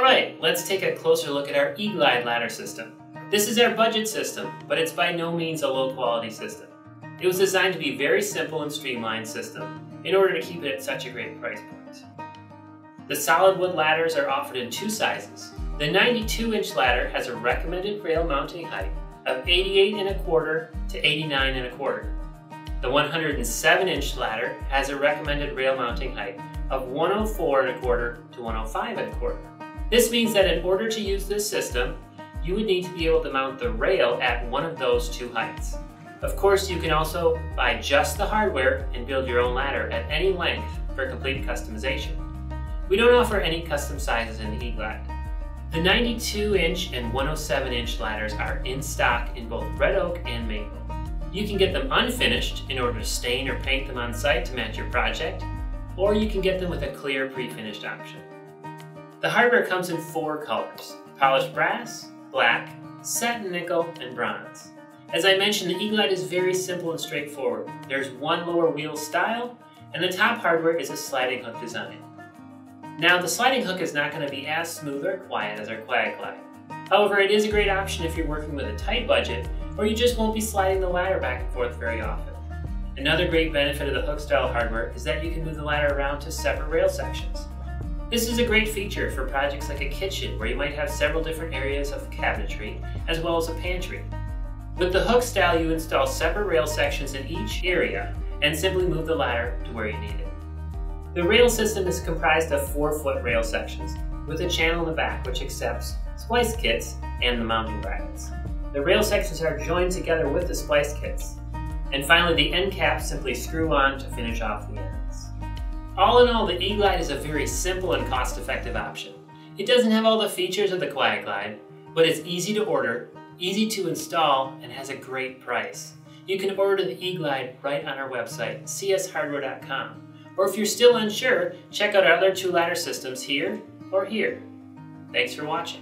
Alright, let's take a closer look at our eGlide ladder system. This is our budget system, but it's by no means a low quality system. It was designed to be a very simple and streamlined system in order to keep it at such a great price point. The solid wood ladders are offered in two sizes. The 92-inch ladder has a recommended rail mounting height of 88¼ to 89¼ The 107-inch ladder has a recommended rail mounting height of 104¼ to 105¼ This means that in order to use this system, you would need to be able to mount the rail at one of those two heights. Of course, you can also buy just the hardware and build your own ladder at any length for complete customization. We don't offer any custom sizes in the eGlide. The 92-inch and 107-inch ladders are in stock in both red oak and maple. You can get them unfinished in order to stain or paint them on site to match your project, or you can get them with a clear pre-finished option. The hardware comes in 4 colors: polished brass, black, satin nickel, and bronze. As I mentioned, the eGlide is very simple and straightforward. There's one lower wheel style, and the top hardware is a sliding hook design. Now, the sliding hook is not going to be as smooth or quiet as our QuietGlide. However, it is a great option if you're working with a tight budget, or you just won't be sliding the ladder back and forth very often. Another great benefit of the hook style hardware is that you can move the ladder around to separate rail sections. This is a great feature for projects like a kitchen where you might have several different areas of cabinetry as well as a pantry. With the hook style, you install separate rail sections in each area and simply move the ladder to where you need it. The rail system is comprised of 4-foot rail sections with a channel in the back which accepts splice kits and the mounting brackets. The rail sections are joined together with the splice kits. And finally, the end caps simply screw on to finish off the ends. All in all, the eGlide is a very simple and cost-effective option. It doesn't have all the features of the QuietGlide, but it's easy to order, easy to install, and has a great price. You can order the eGlide right on our website, cshardware.com. Or if you're still unsure, check out our other 2 ladder systems here or here. Thanks for watching.